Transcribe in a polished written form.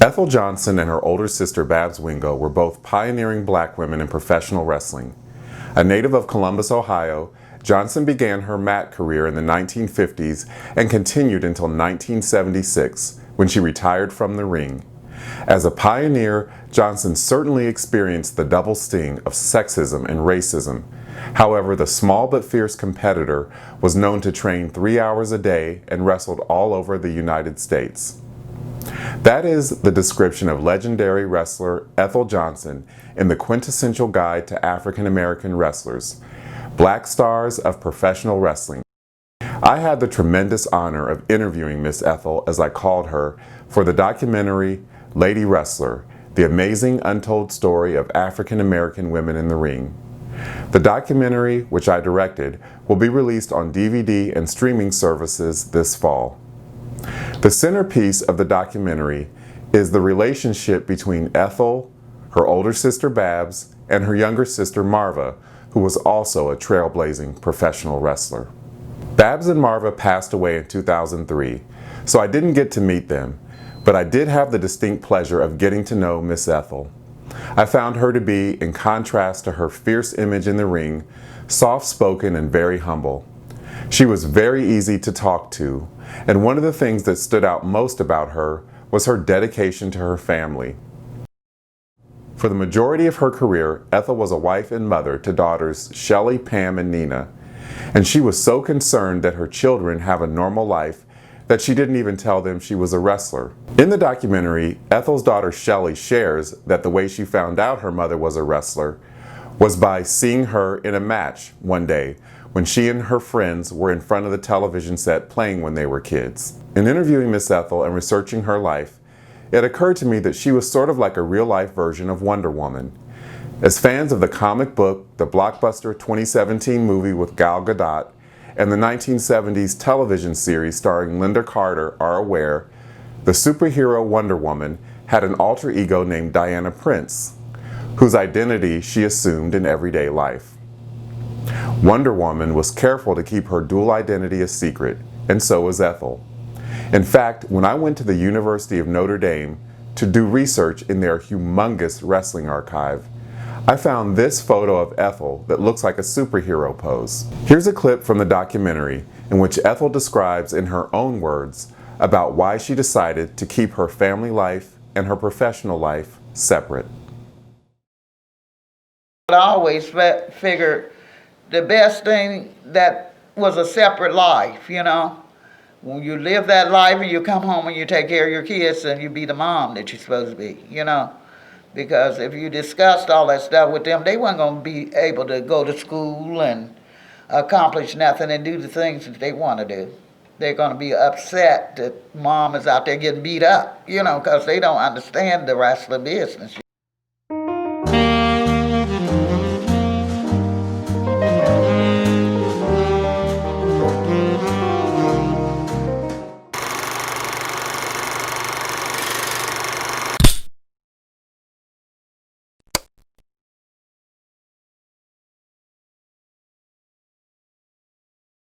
Ethel Johnson and her older sister Babs Wingo were both pioneering black women in professional wrestling. A native of Columbus, Ohio, Johnson began her mat career in the 1950s and continued until 1976, when she retired from the ring. As a pioneer, Johnson certainly experienced the double sting of sexism and racism. However, the small but fierce competitor was known to train 3 hours a day and wrestled all over the United States. That is the description of legendary wrestler Ethel Johnson in the Quintessential Guide to African American Wrestlers, Black Stars of Professional Wrestling. I had the tremendous honor of interviewing Miss Ethel, as I called her, for the documentary Lady Wrestler, the amazing untold story of African American women in the ring. The documentary, which I directed, will be released on DVD and streaming services this fall. The centerpiece of the documentary is the relationship between Ethel, her older sister Babs, and her younger sister Marva, who was also a trailblazing professional wrestler. Babs and Marva passed away in 2003, so I didn't get to meet them, but I did have the distinct pleasure of getting to know Miss Ethel. I found her to be, in contrast to her fierce image in the ring, soft-spoken and very humble. She was very easy to talk to, and one of the things that stood out most about her was her dedication to her family. For the majority of her career, Ethel was a wife and mother to daughters Shelley, Pam, and Nina, and she was so concerned that her children have a normal life that she didn't even tell them she was a wrestler. In the documentary, Ethel's daughter Shelley shares that the way she found out her mother was a wrestler was by seeing her in a match one day when she and her friends were in front of the television set playing when they were kids. In interviewing Miss Ethel and researching her life, it occurred to me that she was sort of like a real-life version of Wonder Woman. As fans of the comic book, the blockbuster 2017 movie with Gal Gadot, and the 1970s television series starring Linda Carter are aware, the superhero Wonder Woman had an alter ego named Diana Prince, whose identity she assumed in everyday life. Wonder Woman was careful to keep her dual identity a secret, and so was Ethel. In fact, when I went to the University of Notre Dame to do research in their humongous wrestling archive, I found this photo of Ethel that looks like a superhero pose. Here's a clip from the documentary in which Ethel describes in her own words about why she decided to keep her family life and her professional life separate. I always figured the best thing that was a separate life, you know. When you live that life and you come home and you take care of your kids and you be the mom that you're supposed to be, you know. Because if you discussed all that stuff with them, they weren't going to be able to go to school and accomplish nothing and do the things that they want to do. They're going to be upset that mom is out there getting beat up, you know, because they don't understand the wrestling business.